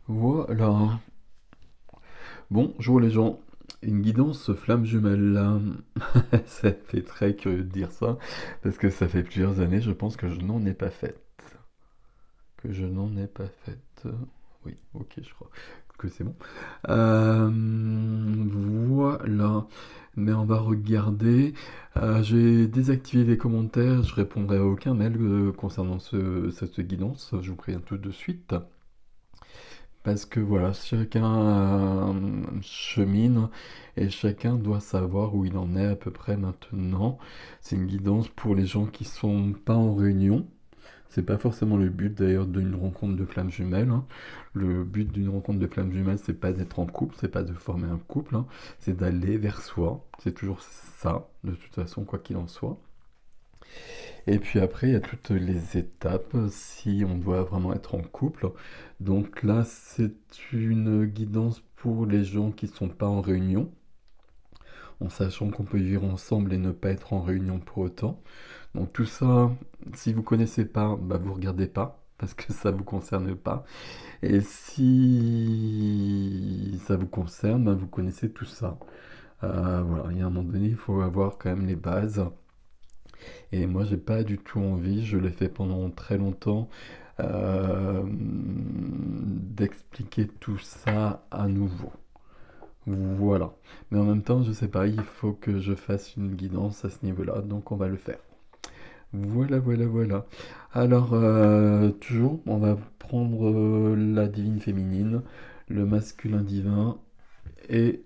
Voilà. Bonjour les gens. Une guidance flamme jumelle là. Ça fait très curieux de dire ça, parce que ça fait plusieurs années, je pense que je n'en ai pas faite. Que je n'en ai pas faite. Oui, ok, je crois que c'est bon. Euh, voilà. Mais on va regarder. J'ai désactivé les commentaires, je répondrai à aucun mail concernant cette guidance, je vous préviens tout de suite. Parce que voilà, chacun chemine et chacun doit savoir où il en est à peu près maintenant. C'est une guidance pour les gens qui sont pas en réunion. C'est pas forcément le but d'ailleurs d'une rencontre de flammes jumelles, hein. Le but d'une rencontre de flammes jumelles, c'est pas d'être en couple, c'est pas de former un couple, hein. C'est d'aller vers soi. C'est toujours ça, de toute façon, quoi qu'il en soit. Et puis après, il y a toutes les étapes si on doit vraiment être en couple. Donc là, c'est une guidance pour les gens qui ne sont pas en réunion, en sachant qu'on peut vivre ensemble et ne pas être en réunion pour autant. Donc tout ça, si vous connaissez pas, bah vous regardez pas, parce que ça vous concerne pas. Et si ça vous concerne, bah vous connaissez tout ça. Voilà, il y a un moment donné, il faut avoir quand même les bases. Et moi, j'ai pas du tout envie, je l'ai fait pendant très longtemps, d'expliquer tout ça à nouveau. Voilà. Mais en même temps, je sais pas, il faut que je fasse une guidance à ce niveau-là, donc on va le faire. Voilà, voilà, voilà. Alors, toujours, on va prendre la divine féminine, le masculin divin et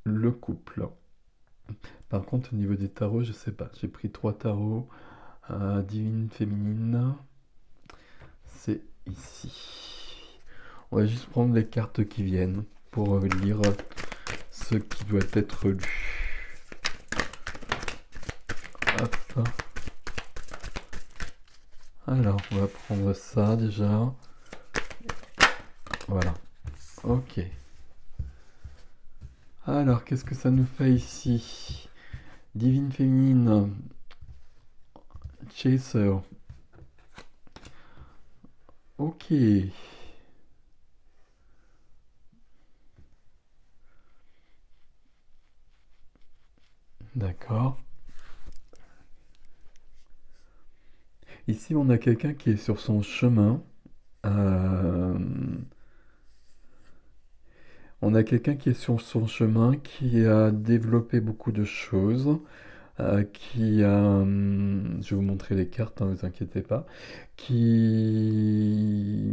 le couple. Par contre, au niveau des tarots, je sais pas. J'ai pris trois tarots. Divine féminine, c'est ici. On va juste prendre les cartes qui viennent pour lire ce qui doit être lu. Hop. Alors, on va prendre ça déjà. Voilà. Ok. Alors, qu'est-ce que ça nous fait ici? Divine féminine. Chaser. Ok. D'accord. Ici, on a quelqu'un qui est sur son chemin. Euh, On a quelqu'un qui est sur son chemin, qui a développé beaucoup de choses, je vais vous montrer les cartes, ne vous inquiétez pas, qui,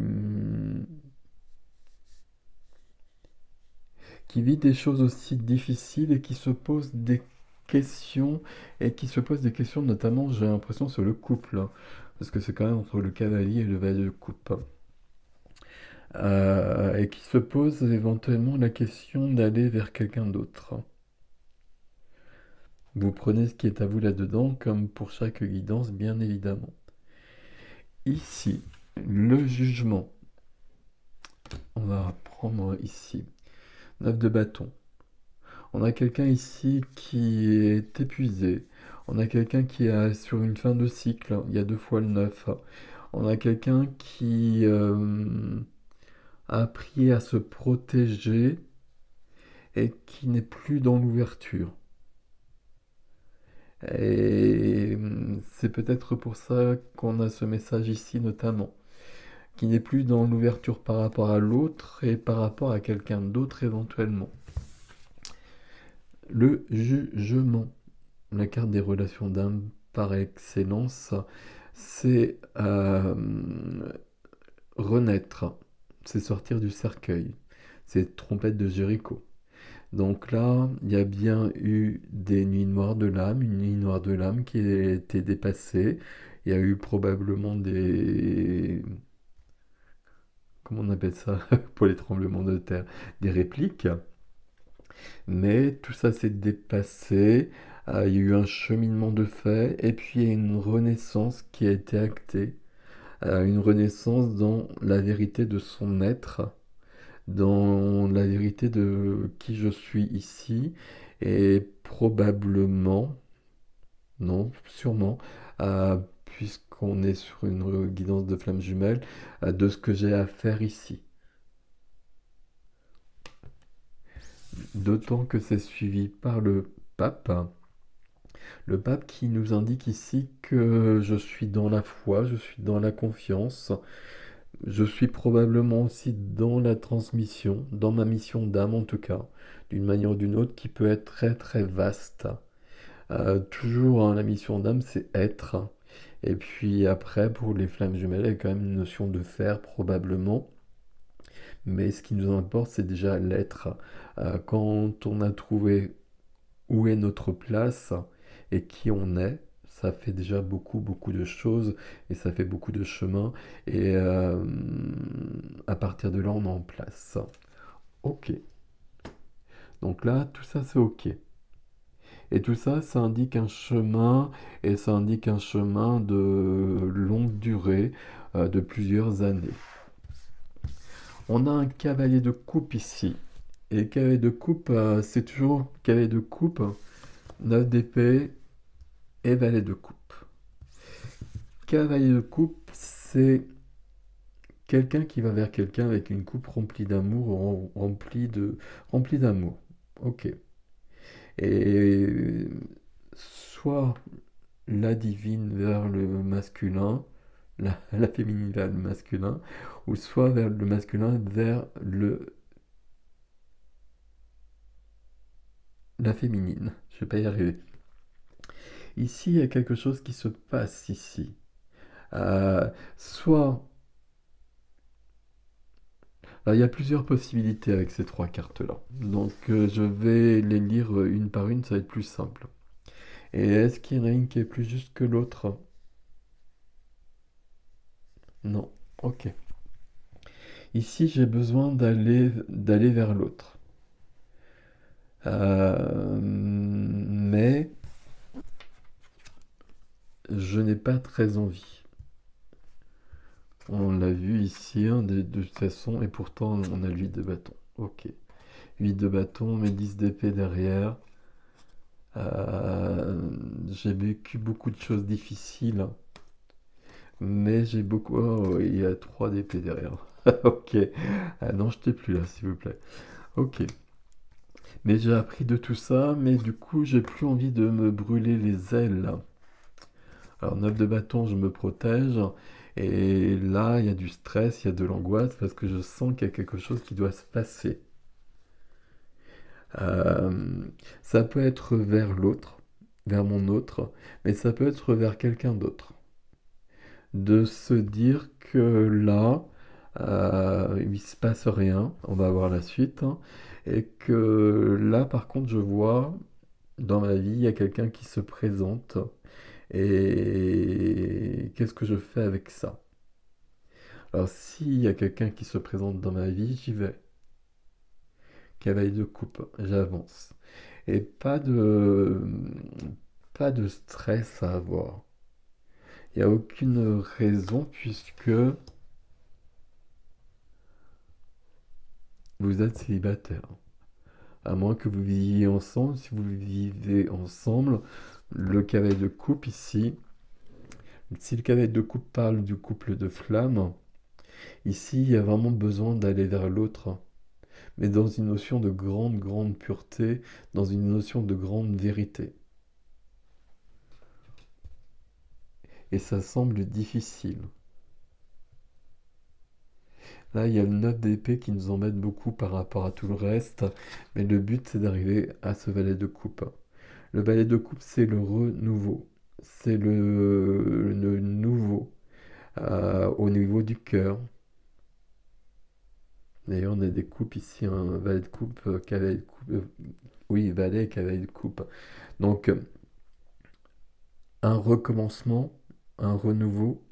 qui vit des choses aussi difficiles et qui se pose des questions, et qui se pose des questions notamment, j'ai l'impression, sur le couple, hein, parce que c'est quand même entre le cavalier et le valet de coupe, hein. Et qui se pose éventuellement la question d'aller vers quelqu'un d'autre. Vous prenez ce qui est à vous là-dedans, comme pour chaque guidance, bien évidemment. Ici, le jugement. On va prendre ici. 9 de bâton. On a quelqu'un ici qui est épuisé. On a quelqu'un qui est sur une fin de cycle. Il y a deux fois le 9. On a quelqu'un qui a appris à se protéger et qui n'est plus dans l'ouverture. Et c'est peut-être pour ça qu'on a ce message ici notamment, qui n'est plus dans l'ouverture par rapport à l'autre et par rapport à quelqu'un d'autre éventuellement. Le jugement, la carte des relations d'âme par excellence, c'est renaître, c'est sortir du cercueil, c'est trompette de Jéricho. Donc là, il y a bien eu des nuits noires de l'âme, une nuit noire de l'âme qui a été dépassée. Il y a eu probablement des... Comment on appelle ça pour les tremblements de terre? Des répliques. Mais tout ça s'est dépassé. Il y a eu un cheminement de fait. Et puis il y a une renaissance qui a été actée. Une renaissance dans la vérité de son être, dans la vérité de qui je suis ici, et probablement, non, sûrement, puisqu'on est sur une guidance de flamme jumelle, de ce que j'ai à faire ici. D'autant que c'est suivi par le pape. Le pape qui nous indique ici que je suis dans la foi, je suis dans la confiance, je suis probablement aussi dans la transmission, dans ma mission d'âme en tout cas, d'une manière ou d'une autre qui peut être très très vaste. Toujours hein, la mission d'âme c'est être. Et puis après pour les flammes jumelles il y a quand même une notion de faire probablement. Mais ce qui nous importe c'est déjà l'être. Quand on a trouvé où est notre place et qui on est, ça fait déjà beaucoup, beaucoup de choses et ça fait beaucoup de chemin. Et à partir de là, on est en place. Ok. Donc là, tout ça, c'est ok. Et tout ça, ça indique un chemin et ça indique un chemin de longue durée, de plusieurs années. On a un cavalier de coupe ici. Et cavalier de coupe, c'est toujours cavalier de coupe, 9 d'épée et valet de coupe. Cavalier de coupe, c'est quelqu'un qui va vers quelqu'un avec une coupe remplie d'amour, remplie d'amour. Ok. Et soit la divine vers le masculin, la féminine vers le masculin, ou soit vers le masculin vers la féminine. Je vais pas y arriver. Ici, il y a quelque chose qui se passe ici. Soit Alors, il y a plusieurs possibilités avec ces trois cartes-là. Donc, je vais les lire une par une, ça va être plus simple. Et est-ce qu'il y en a une qui est plus juste que l'autre? Non. Ok. Ici, j'ai besoin d'aller vers l'autre. Mais je n'ai pas très envie. On l'a vu ici, hein, de toute façon, et pourtant on a l'huile de bâton. Ok. 8 de bâton, mais 10 d'épée derrière. J'ai vécu beaucoup de choses difficiles, mais j'ai beaucoup... Oh, il y a 3 d'épée derrière. Ok. Non, je t'ai plus là, s'il vous plaît. Ok. Mais j'ai appris de tout ça, mais du coup, j'ai plus envie de me brûler les ailes. Alors, 9 de bâton, je me protège. Et là, il y a du stress, il y a de l'angoisse, parce que je sens qu'il y a quelque chose qui doit se passer. Euh, Ça peut être vers l'autre, vers mon autre, mais ça peut être vers quelqu'un d'autre. De se dire que là, il se passe rien, on va voir la suite, hein, et que là, par contre, je vois dans ma vie, il y a quelqu'un qui se présente, et qu'est-ce que je fais avec ça? Alors, s'il y a quelqu'un qui se présente dans ma vie, j'y vais. Cavalier de coupe, j'avance. Et pas de stress à avoir. Il n'y a aucune raison puisque vous êtes célibataire. À moins que vous viviez ensemble. Si vous vivez ensemble, le cavalier de coupe ici, si le cavalier de coupe parle du couple de flammes, ici il y a vraiment besoin d'aller vers l'autre. Mais dans une notion de grande, grande pureté, dans une notion de grande vérité. Et ça semble difficile. Là, il y a le 9 d'épée qui nous embête beaucoup par rapport à tout le reste, mais le but c'est d'arriver à ce valet de coupe. Le valet de coupe, c'est le renouveau, c'est le nouveau au niveau du cœur. D'ailleurs, on a des coupes ici, un valet de coupe, cavalier de coupe, oui, valet et cavalier de coupe. Donc, un recommencement, un renouveau,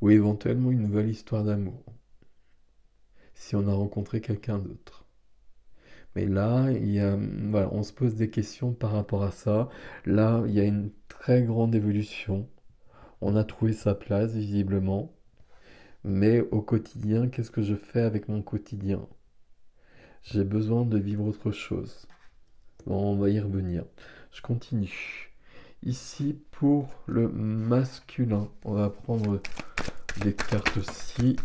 ou éventuellement une nouvelle histoire d'amour, si on a rencontré quelqu'un d'autre. Mais là, voilà, on se pose des questions par rapport à ça. Là, il y a une très grande évolution. On a trouvé sa place, visiblement. Mais au quotidien, qu'est-ce que je fais avec mon quotidien? J'ai besoin de vivre autre chose. Bon, on va y revenir. Je continue. Ici, pour le masculin, on va prendre des cartes aussi.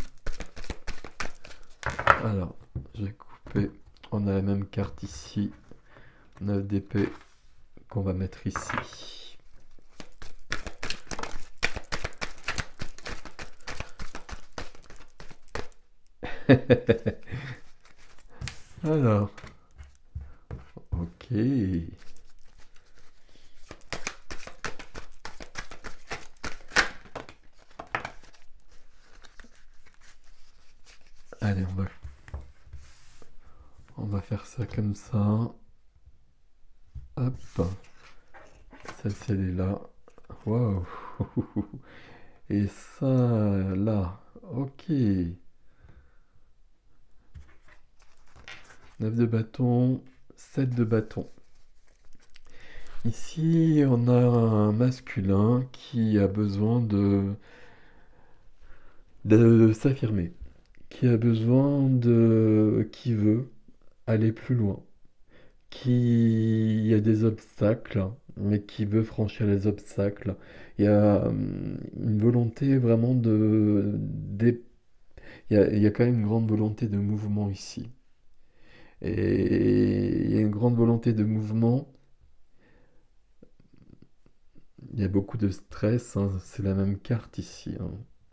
Alors, j'ai coupé. On a la même carte ici. 9 d'épée qu'on va mettre ici. Alors, ok. Allez, on va faire ça comme ça. Hop. Celle-ci, elle est là. Waouh. Et ça, là. Ok. 9 de bâton, 7 de bâton. Ici, on a un masculin qui a besoin de s'affirmer, qui a besoin qui veut aller plus loin, qui a des obstacles, mais qui veut franchir les obstacles. Il y a une volonté vraiment il y a quand même une grande volonté de mouvement ici. Et il y a une grande volonté de mouvement. Il y a beaucoup de stress, hein, c'est la même carte ici, hein.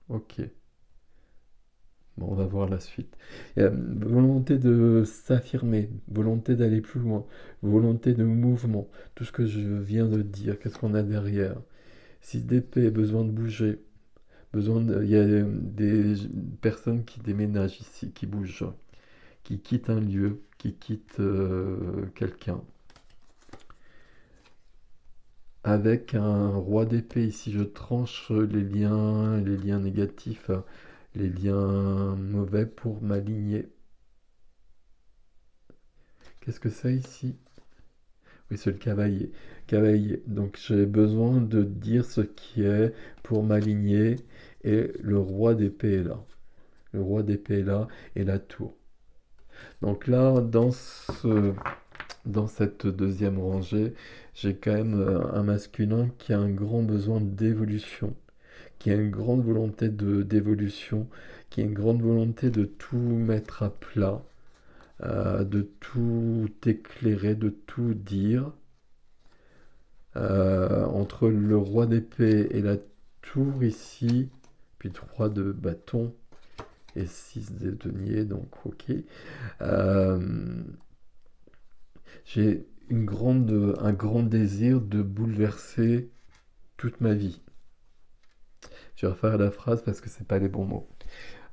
Ok, bon, on va voir la suite. Il y a volonté de s'affirmer, volonté d'aller plus loin, volonté de mouvement, tout ce que je viens de dire, qu'est-ce qu'on a derrière? 6 d'épée, besoin de bouger, il y a des personnes qui déménagent ici, qui bougent, qui quittent un lieu, qui quittent quelqu'un. Avec un roi d'épée ici, je tranche les liens négatifs, les liens mauvais pour m'aligner. Qu'est-ce que c'est ici? Oui, c'est le cavalier. Cavalier. Donc j'ai besoin de dire ce qui est pour m'aligner. Et le roi d'épée est là. Le roi d'épée est là et la tour. Donc là, dans cette deuxième rangée, j'ai quand même un masculin qui a un grand besoin d'évolution, qui a une grande volonté d'évolution, qui a une grande volonté de tout mettre à plat, de tout éclairer, de tout dire. Entre le roi d'épée et la tour ici, puis 3 de bâton et 6 de denier, donc ok. Euh, j'ai un grand désir de bouleverser toute ma vie. Je vais refaire la phrase parce que c'est pas les bons mots.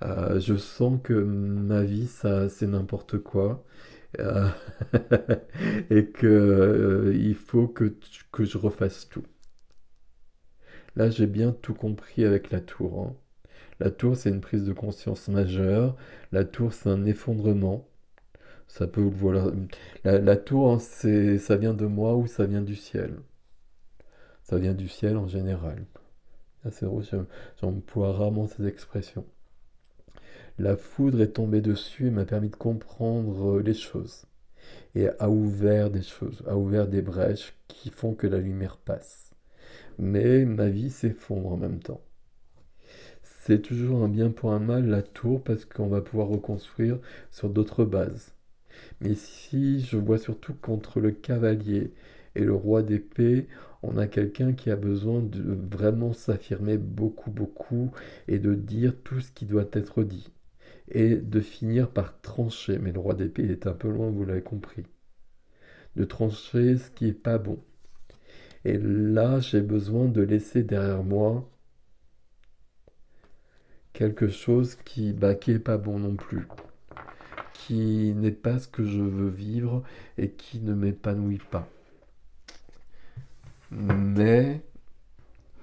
Je sens que ma vie, ça, c'est n'importe quoi. euh, et que il faut que je refasse tout. Là, j'ai bien tout compris avec la tour, hein. La tour, c'est une prise de conscience majeure. La tour, c'est un effondrement. Ça peut, voilà. La tour, hein, ça vient de moi ou ça vient du ciel. Ça vient du ciel en général. Là, c'est drôle, j'emploie rarement ces expressions. La foudre est tombée dessus et m'a permis de comprendre les choses. Et a ouvert des choses, a ouvert des brèches qui font que la lumière passe. Mais ma vie s'effondre en même temps. C'est toujours un bien pour un mal, la tour, parce qu'on va pouvoir reconstruire sur d'autres bases. Mais ici, je vois surtout qu'entre le cavalier et le roi d'épée, on a quelqu'un qui a besoin de vraiment s'affirmer beaucoup, beaucoup, et de dire tout ce qui doit être dit. Et de finir par trancher. Mais le roi d'épée il est un peu loin, vous l'avez compris. De trancher ce qui est pas bon. Et là, j'ai besoin de laisser derrière moi quelque chose qui est pas bon non plus, qui n'est pas ce que je veux vivre et qui ne m'épanouit pas. Mais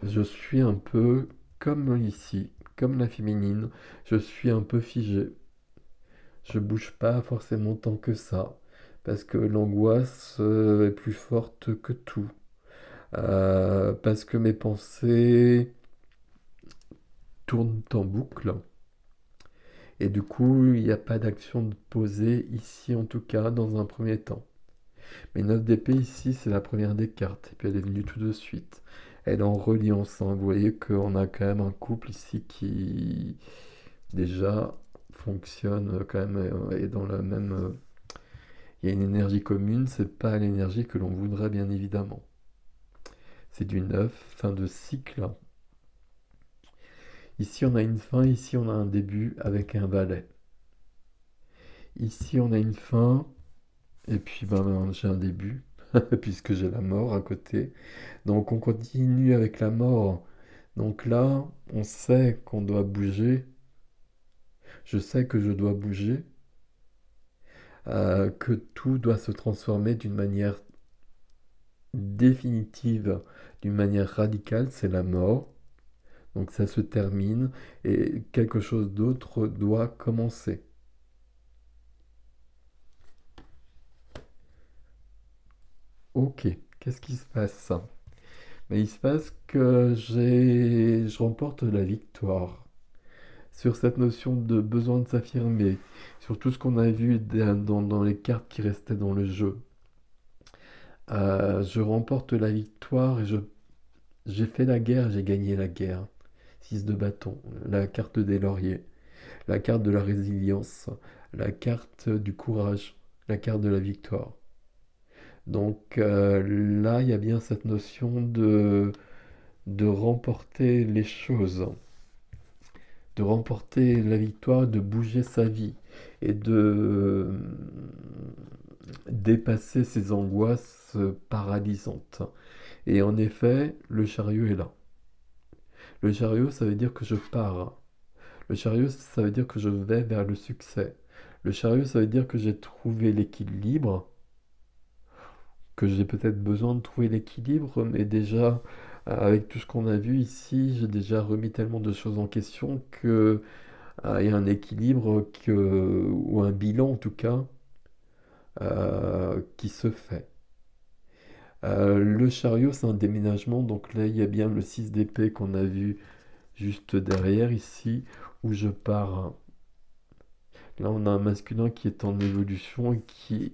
je suis un peu comme ici, comme la féminine, je suis un peu figé. Je bouge pas forcément tant que ça, parce que l'angoisse est plus forte que tout. Parce que mes pensées tournent en boucle. Et du coup, il n'y a pas d'action de posée ici, en tout cas, dans un premier temps. Mais 9 d'épée ici, c'est la première des cartes. Et puis elle est venue tout de suite. Elle est en reliance, hein. Vous voyez qu'on a quand même un couple ici qui déjà fonctionne quand même et dans la même Il y a une énergie commune, c'est pas l'énergie que l'on voudrait bien évidemment. C'est du neuf, fin de cycle. Ici on a une fin, ici on a un début avec un valet. Ici on a une fin, et puis ben, j'ai un début, puisque j'ai la mort à côté. Donc on continue avec la mort. Donc là, on sait qu'on doit bouger. Je sais que je dois bouger, que tout doit se transformer d'une manière définitive, d'une manière radicale, c'est la mort. Donc ça se termine et quelque chose d'autre doit commencer. Ok, qu'est-ce qui se passe? Mais il se passe que je remporte la victoire sur cette notion de besoin de s'affirmer, sur tout ce qu'on a vu dans les cartes qui restaient dans le jeu. Je remporte la victoire et j'ai fait la guerre, j'ai gagné la guerre. 6 de bâton, la carte des lauriers, la carte de la résilience, la carte du courage, la carte de la victoire. Donc là, il y a bien cette notion de remporter les choses, de remporter la victoire, de bouger sa vie et de dépasser ses angoisses paralysantes. Et en effet, le chariot est là. Le chariot, ça veut dire que je pars. Le chariot, ça veut dire que je vais vers le succès. Le chariot, ça veut dire que j'ai trouvé l'équilibre, que j'ai peut-être besoin de trouver l'équilibre, mais déjà, avec tout ce qu'on a vu ici, j'ai déjà remis tellement de choses en question que il y a un équilibre ou un bilan en tout cas qui se fait. Le chariot, c'est un déménagement, donc là, il y a bien le 6 d'épée qu'on a vu juste derrière ici, où je pars. Là, on a un masculin qui est en évolution et qui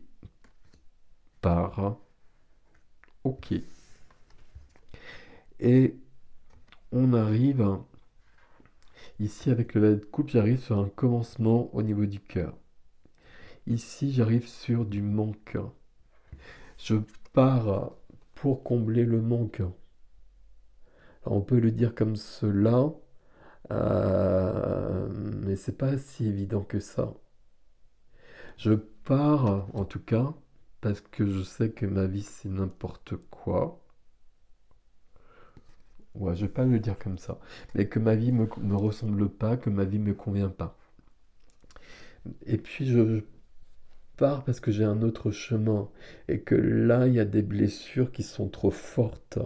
part. Ok. Et on arrive ici avec le valet de coupe, j'arrive sur un commencement au niveau du cœur. Ici, j'arrive sur du manque. Je pars pour combler le manque. Alors, on peut le dire comme cela, mais c'est pas si évident que ça. Je pars, en tout cas, parce que je sais que ma vie c'est n'importe quoi. Ouais, je vais pas le dire comme ça, mais que ma vie me ressemble pas, que ma vie me convient pas. Et puis je pars parce que j'ai un autre chemin et que là il y a des blessures qui sont trop fortes.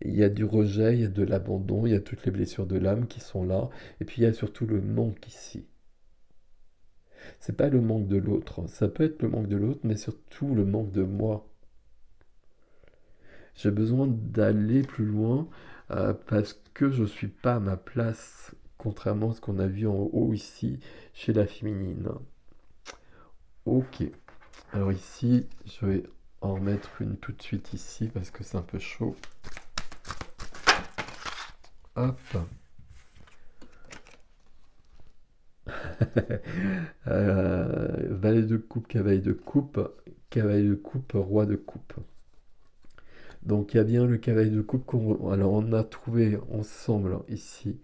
Il y a du rejet, il y a de l'abandon, il y a toutes les blessures de l'âme qui sont là, et puis il y a surtout le manque ici. C'est pas le manque de l'autre, ça peut être le manque de l'autre, mais surtout le manque de moi. J'ai besoin d'aller plus loin parce que je ne suis pas à ma place, contrairement à ce qu'on a vu en haut ici chez la féminine. Ok, alors ici, je vais en remettre une tout de suite ici parce que c'est un peu chaud. Hop. Valet de coupe, cavalier de coupe, roi de coupe. Donc il y a bien le cavalier de coupe alors on a trouvé ensemble ici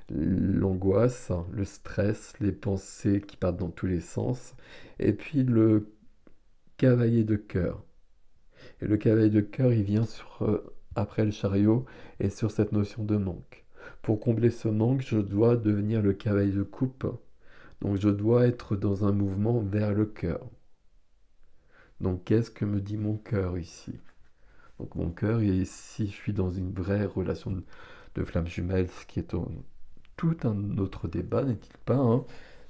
l'angoisse, le stress, les pensées qui partent dans tous les sens, et puis le cavalier de cœur. Et le cavalier de cœur, il vient après le chariot et sur cette notion de manque. Pour combler ce manque, je dois devenir le cavalier de coupe, donc je dois être dans un mouvement vers le cœur. Donc qu'est-ce que me dit mon cœur ici? Donc mon cœur, et si je suis dans une vraie relation de flamme jumelle, ce qui est tout un autre débat, n'est-il pas, hein?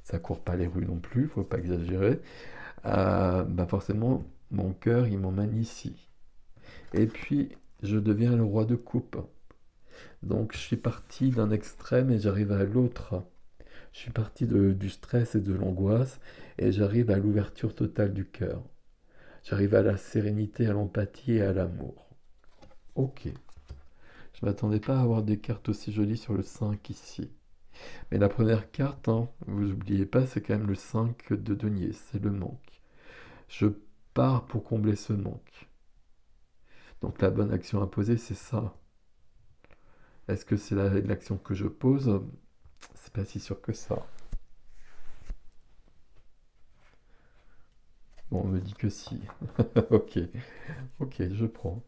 Ça court pas les rues non plus, faut pas exagérer. Bah forcément, mon cœur, il m'emmène ici. Et puis, je deviens le roi de coupe. Donc, je suis parti d'un extrême et j'arrive à l'autre. Je suis parti du stress et de l'angoisse et j'arrive à l'ouverture totale du cœur. J'arrive à la sérénité, à l'empathie et à l'amour. Ok. Je m'attendais pas à avoir des cartes aussi jolies sur le 5 ici. Mais la première carte, hein, vous n'oubliez pas, c'est quand même le 5 de denier, c'est le manque. Je pars pour combler ce manque. Donc la bonne action à poser, c'est ça. Est-ce que c'est l'action que je pose? C'est pas si sûr que ça. Bon, on me dit que si. Ok, ok, je prends.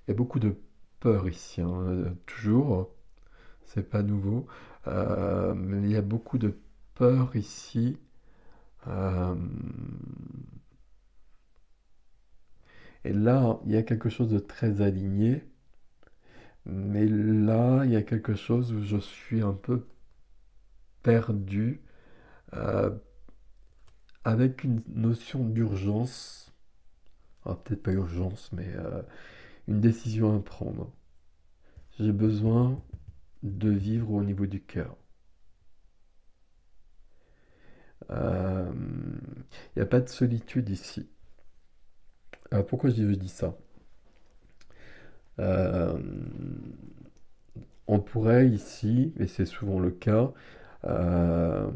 Il y a beaucoup de peur ici, hein, toujours. C'est pas nouveau. Mais il y a beaucoup de peur ici. Euh, et là, il y a quelque chose de très aligné. Mais là, il y a quelque chose où je suis un peu perdu, euh, avec une notion d'urgence. Ah, peut-être pas urgence, mais une décision à prendre. J'ai besoin de vivre au niveau du cœur. Euh, Il n'y a pas de solitude ici. Pourquoi je dis ça? Euh, on pourrait ici, et c'est souvent le cas, euh,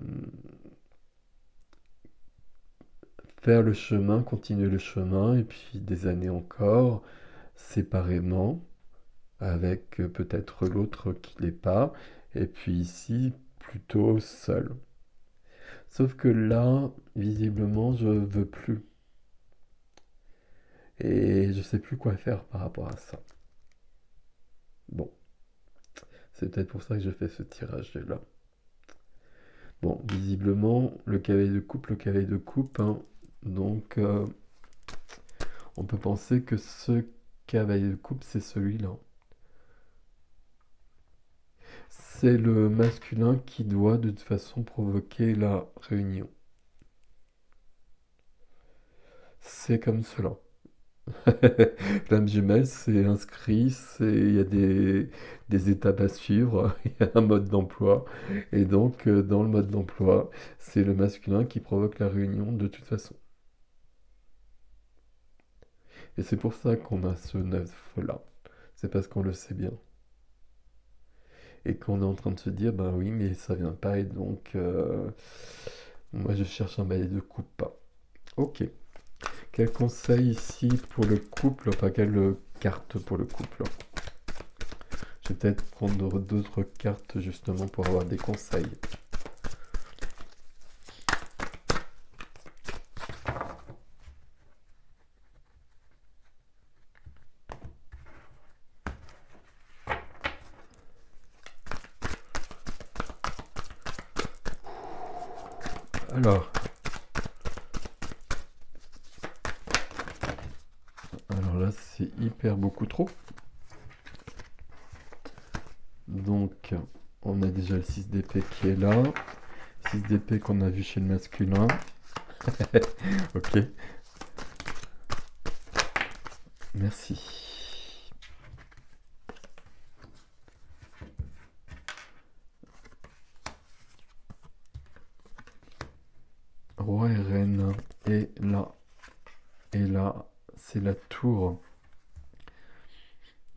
faire le chemin, continuer le chemin, et puis des années encore, séparément, avec peut-être l'autre qui l'est pas, et puis ici, plutôt seul. Sauf que là, visiblement, je veux plus. Et je sais plus quoi faire par rapport à ça. Bon, c'est peut-être pour ça que je fais ce tirage-là. Bon, visiblement, le cavalier de coupe, hein, donc on peut penser que ce cavalier de coupe, c'est celui-là. C'est le masculin qui doit de toute façon provoquer la réunion. C'est comme cela. Flamme jumelle, c'est inscrit, il y a des étapes à suivre, il y a un mode d'emploi. Et donc, dans le mode d'emploi, c'est le masculin qui provoque la réunion de toute façon. Et c'est pour ça qu'on a ce 9 là. C'est parce qu'on le sait bien. Et qu'on est en train de se dire, ben oui, mais ça vient pas, et donc, moi je cherche un balai de coupe. Ok. Quel conseil ici pour le couple, enfin, quelle carte pour le couple? Je vais peut-être prendre d'autres cartes justement pour avoir des conseils. Alors, alors là, c'est hyper beaucoup trop. Donc, on a déjà le 6 d'épée qui est là. 6 d'épée qu'on a vu chez le masculin. Ok, merci. Roi et reine. Et là, c'est la tour.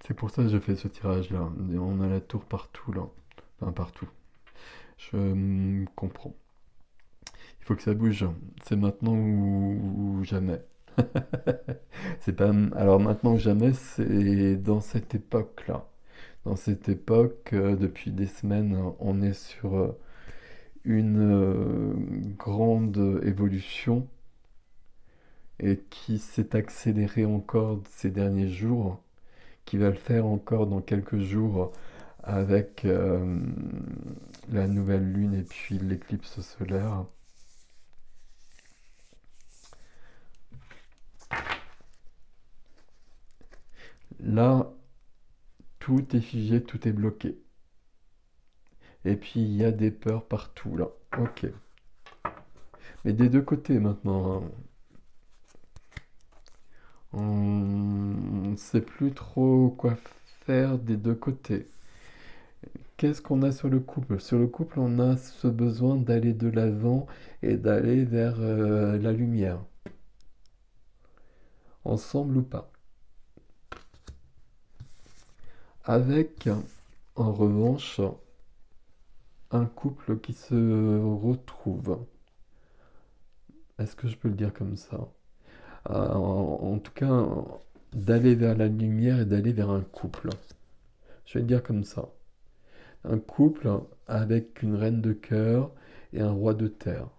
C'est pour ça que je fais ce tirage-là. On a la tour partout là. Enfin, partout. Je comprends. Il faut que ça bouge. C'est maintenant ou jamais. C'est pas. Alors maintenant ou jamais, c'est dans cette époque-là. Dans cette époque, depuis des semaines, on est sur une grande évolution et qui s'est accélérée encore ces derniers jours, qui va le faire encore dans quelques jours avec la nouvelle lune et puis l'éclipse solaire. Là, tout est figé, tout est bloqué. Et puis il y a des peurs partout là. Ok. Mais des deux côtés maintenant, hein. On ne sait plus trop quoi faire des deux côtés. Qu'est-ce qu'on a sur le couple? Sur le couple, on a ce besoin d'aller de l'avant et d'aller vers la lumière. Ensemble ou pas. Avec En revanche, un couple qui se retrouve, est-ce que je peux le dire comme ça? En tout cas, d'aller vers la lumière et d'aller vers un couple. Je vais le dire comme ça. Un couple avec une reine de cœur et un roi de terre.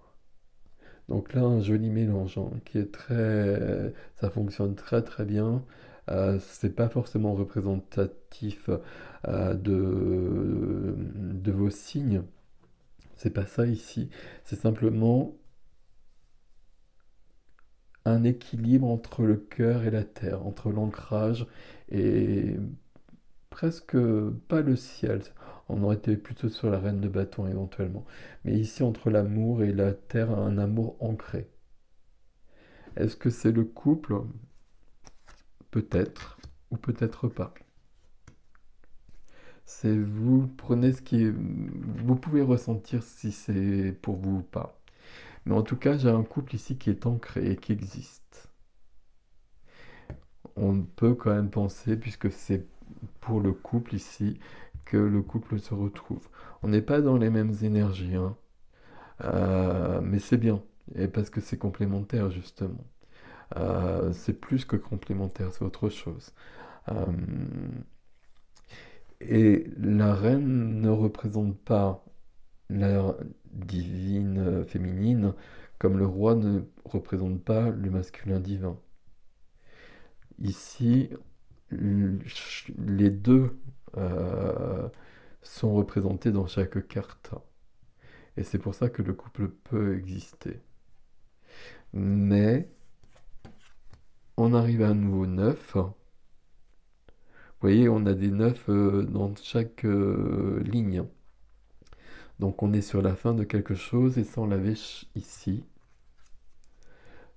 Donc là, un joli mélange hein, qui est très, ça fonctionne très très bien. C'est pas forcément représentatif de vos signes. C'est pas ça ici. C'est simplement un équilibre entre le cœur et la terre, entre l'ancrage et presque pas le ciel. On aurait été plutôt sur la reine de bâton éventuellement. Mais ici, entre l'amour et la terre, un amour ancré. Est-ce que c'est le couple? Peut-être, ou peut-être pas. C'est vous prenez ce qui est... Vous pouvez ressentir si c'est pour vous ou pas. Mais en tout cas, j'ai un couple ici qui est ancré et qui existe. On peut quand même penser, puisque c'est pour le couple ici, que le couple se retrouve. On n'est pas dans les mêmes énergies, hein. Mais c'est bien, et parce que c'est complémentaire justement. C'est plus que complémentaire, c'est autre chose. Euh, et la reine ne représente pas la divine féminine, comme le roi ne représente pas le masculin divin. Ici, les deux euh, sont représentés dans chaque carte. Et c'est pour ça que le couple peut exister. Mais on arrive à un nouveau 9. Vous voyez, on a des 9 dans chaque ligne. Donc on est sur la fin de quelque chose et ça on l'avait ici.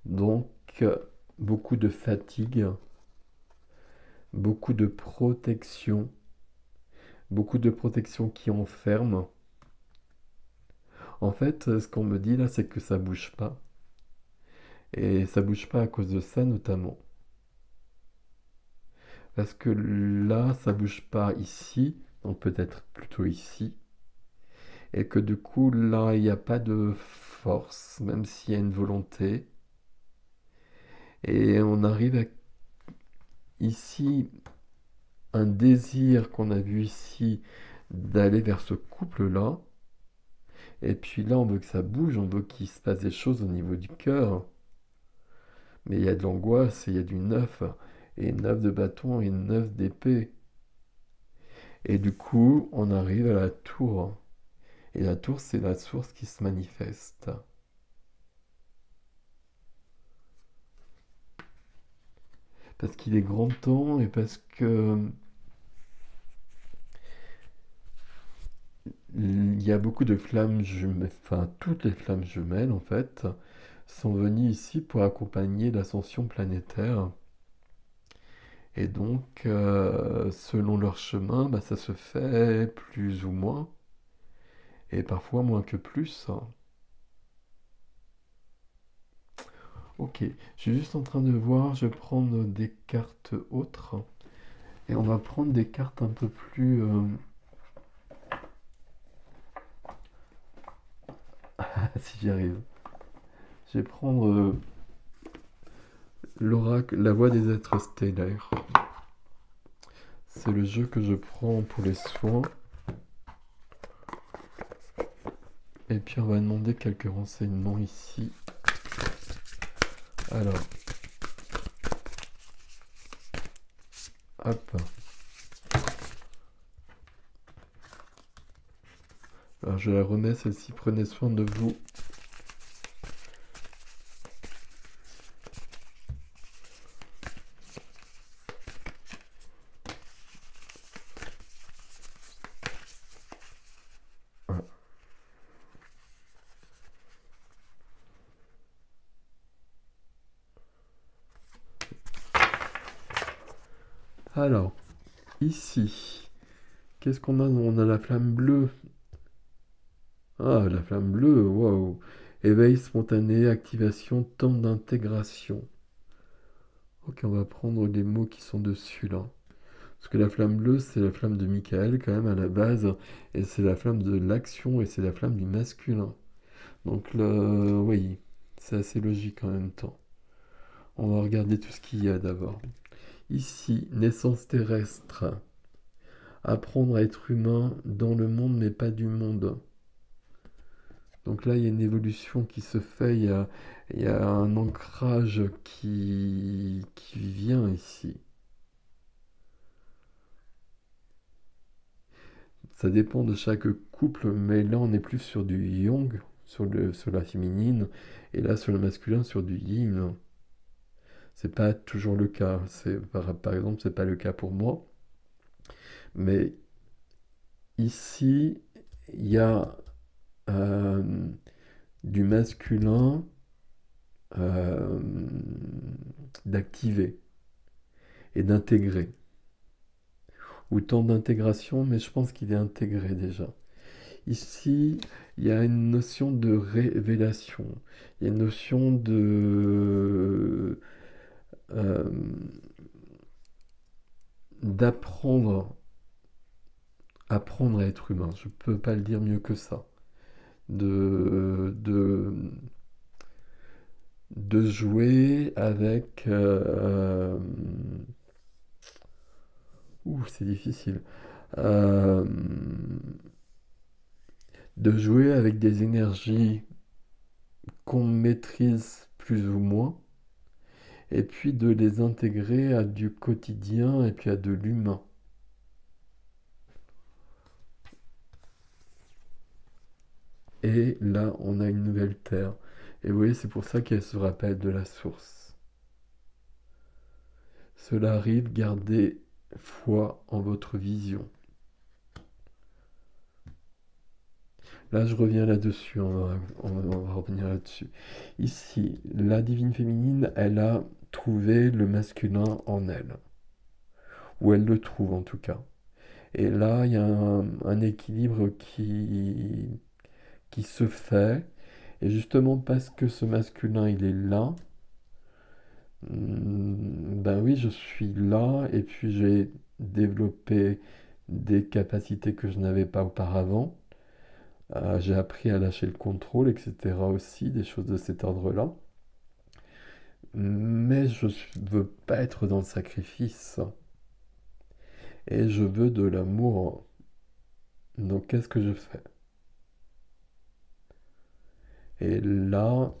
Donc beaucoup de fatigue, beaucoup de protection qui enferme. En fait, ce qu'on me dit là, c'est que ça bouge pas. Et ça bouge pas à cause de ça notamment. Parce que là, ça bouge pas ici, donc peut-être plutôt ici. Et que du coup, là, il n'y a pas de force, même s'il y a une volonté. Et on arrive à ici un désir qu'on a vu ici d'aller vers ce couple-là. Et puis là, on veut que ça bouge, on veut qu'il se passe des choses au niveau du cœur. Mais il y a de l'angoisse, et il y a du neuf, et 9 de bâton et 9 d'épée. Et du coup, on arrive à la tour. Et la tour, c'est la source qui se manifeste. Parce qu'il est grand temps et parce que il y a beaucoup de flammes jumelles, enfin toutes les flammes jumelles en fait, sont venues ici pour accompagner l'ascension planétaire. Et donc, selon leur chemin, bah, ça se fait plus ou moins, et parfois moins que plus. Ok, je suis juste en train de voir, je vais prendre des cartes autres, et on va prendre des cartes un peu plus... si j'y arrive. Je vais prendre l'oracle, la voix des êtres stellaires. C'est le jeu que je prends pour les soins. Et puis on va demander quelques renseignements ici. Alors, hop. Alors je la remets celle-ci, prenez soin de vous. Voilà. Alors, ici, qu'est-ce qu'on a? On a la flamme bleue. Ah, la flamme bleue, waouh. Éveil spontané, activation, temps d'intégration. Ok, on va prendre les mots qui sont dessus là. Parce que la flamme bleue, c'est la flamme de Michael quand même à la base, et c'est la flamme de l'action, et c'est la flamme du masculin. Donc là, oui, c'est assez logique en même temps. On va regarder tout ce qu'il y a d'abord. Ici, naissance terrestre. Apprendre à être humain dans le monde, mais pas du monde. Donc là, il y a une évolution qui se fait, il y a un ancrage qui vient ici. Ça dépend de chaque couple, mais là, on est plus sur du yang, sur la féminine, et là, sur le masculin, sur du yin. C'est pas toujours le cas. Par exemple, c'est pas le cas pour moi. Mais ici, il y a euh, du masculin euh, d'activer et d'intégrer. Autant d'intégration, mais je pense qu'il est intégré déjà. Ici, il y a une notion de révélation. Il y a une notion euh, d'apprendre, apprendre à être humain. Je peux pas le dire mieux que ça. De, de, de jouer avec... c'est difficile. Euh, de jouer avec des énergies qu'on maîtrise plus ou moins, et puis de les intégrer à du quotidien et puis à de l'humain. Et là, on a une nouvelle terre. Et vous voyez, c'est pour ça qu'elle se rappelle de la source. Cela arrive, gardez foi en votre vision. Là, je reviens là-dessus, on va revenir là-dessus. Ici, la divine féminine, elle a trouvé le masculin en elle. Ou elle le trouve en tout cas. Et là, il y a un équilibre qui se fait. Et justement, parce que ce masculin, il est là, ben oui, je suis là, et puis j'ai développé des capacités que je n'avais pas auparavant. J'ai appris à lâcher le contrôle, etc. aussi, des choses de cet ordre-là. Mais je ne veux pas être dans le sacrifice. Et je veux de l'amour. Donc qu'est-ce que je fais? Et là,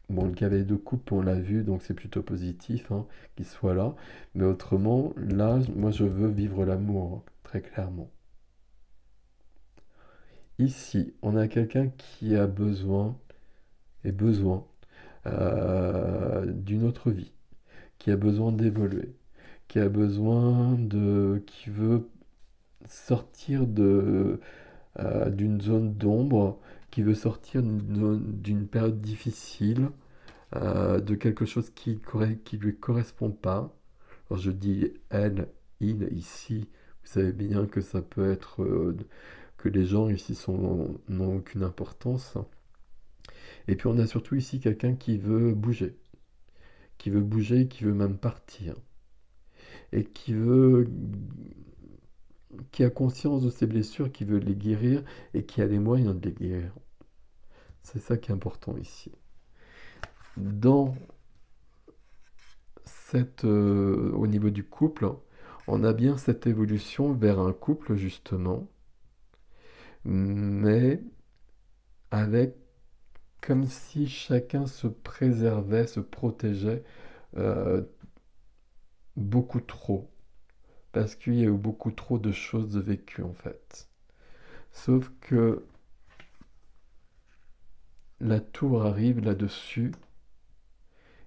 bon, le cavalier de coupe, on l'a vu, donc c'est plutôt positif hein, qu'il soit là. Mais autrement, là, moi, je veux vivre l'amour, très clairement. Ici, on a quelqu'un qui a besoin d'une autre vie, qui a besoin d'évoluer, qui veut sortir d'une zone d'ombre, qui veut sortir d'une période difficile, de quelque chose qui lui correspond pas. Alors je dis elle, il, ici, vous savez bien que ça peut être que les gens ici n'ont aucune importance. Et puis on a surtout ici quelqu'un qui veut même partir, et qui a conscience de ses blessures, qui veut les guérir, et qui a les moyens de les guérir. C'est ça qui est important ici. Dans au niveau du couple, on a bien cette évolution vers un couple justement, mais avec comme si chacun se préservait, se protégeait euh, beaucoup trop, parce qu'il y a eu beaucoup trop de choses vécues en fait. Sauf que la tour arrive là-dessus,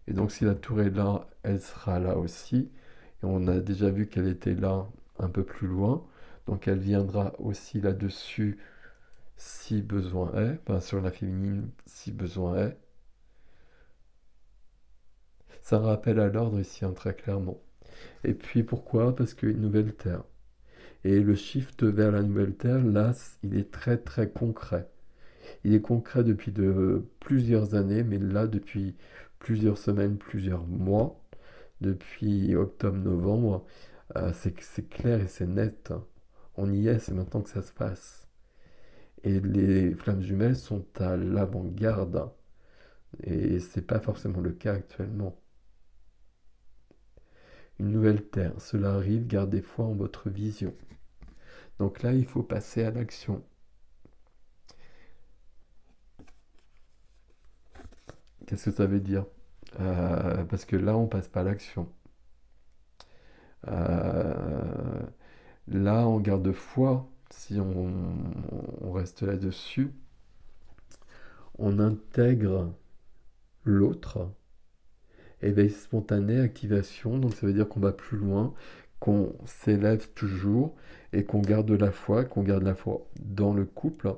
et donc si la tour est là, elle sera là aussi, et on a déjà vu qu'elle était là un peu plus loin, donc elle viendra aussi là-dessus si besoin est, enfin sur la féminine si besoin est. Ça rappelle à l'ordre ici, hein, très clairement. Et puis pourquoi? Parce qu'une nouvelle terre. Et le shift vers la nouvelle terre, là, il est très très concret. Il est concret depuis de plusieurs années, mais là depuis plusieurs semaines, plusieurs mois, depuis octobre-novembre, c'est clair et c'est net, hein. On y est, c'est maintenant que ça se passe. Et les flammes jumelles sont à l'avant-garde, hein. Et c'est pas forcément le cas actuellement. Une nouvelle Terre, cela arrive, gardez foi en votre vision. Donc là, il faut passer à l'action. Qu'est-ce que ça veut dire? Parce que là, on passe pas à l'action. Euh, Là, on garde foi. Si on reste là-dessus, on intègre l'autre. Éveil spontané, activation. Donc ça veut dire qu'on va plus loin, qu'on s'élève toujours et qu'on garde la foi dans le couple.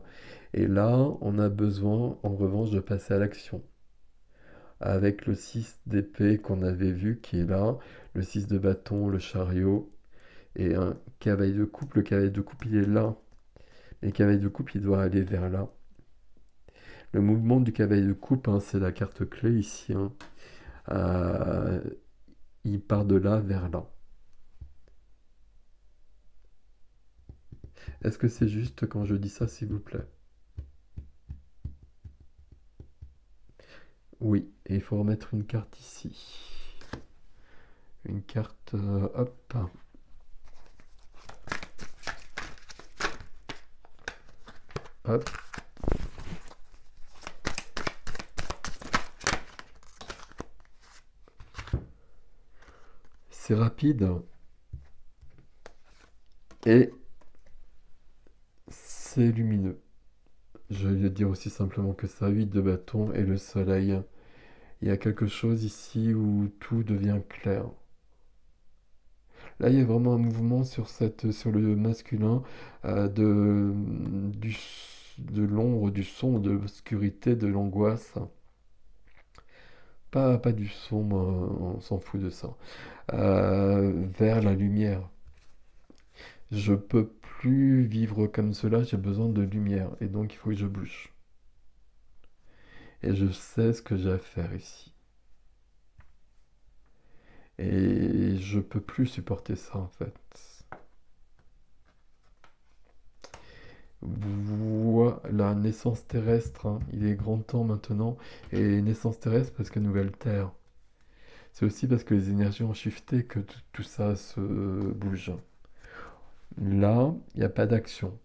Et là, on a besoin, en revanche, de passer à l'action. Avec le 6 d'épée qu'on avait vu qui est là, le 6 de bâton, le chariot, et un cavalier de coupe. Le cavalier de coupe, il est là. Et le cavalier de coupe, il doit aller vers là. Le mouvement du cavalier de coupe, hein, c'est la carte clé ici, hein. Euh, il part de là vers là. Est-ce que c'est juste quand je dis ça, s'il vous plaît? Oui, et il faut remettre une carte ici. Une carte, hop. Hop. C'est rapide et c'est lumineux. Je vais dire aussi simplement que ça, 8 de bâton et le soleil. Il y a quelque chose ici où tout devient clair. Là, il y a vraiment un mouvement sur le masculin, de l'ombre, du sombre, de l'obscurité, de l'angoisse. Pas du sombre, on s'en fout de ça. Vers la lumière. Je peux plus vivre comme cela, j'ai besoin de lumière et donc il faut que je bouge. Et je sais ce que j'ai à faire ici. Et je peux plus supporter ça en fait. Voilà, naissance terrestre, hein. Il est grand temps maintenant. Et naissance terrestre parce que nouvelle terre. C'est aussi parce que les énergies ont shifté que tout ça se bouge. Là, il n'y a pas d'action.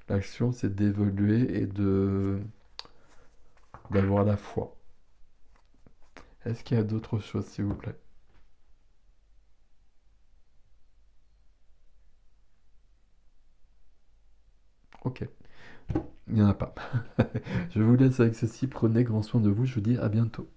L'action, c'est d'évoluer et d'avoir la foi. Est-ce qu'il y a d'autres choses, s'il vous plaît? Ok, il n'y en a pas. Je vous laisse avec ceci. Prenez grand soin de vous. Je vous dis à bientôt.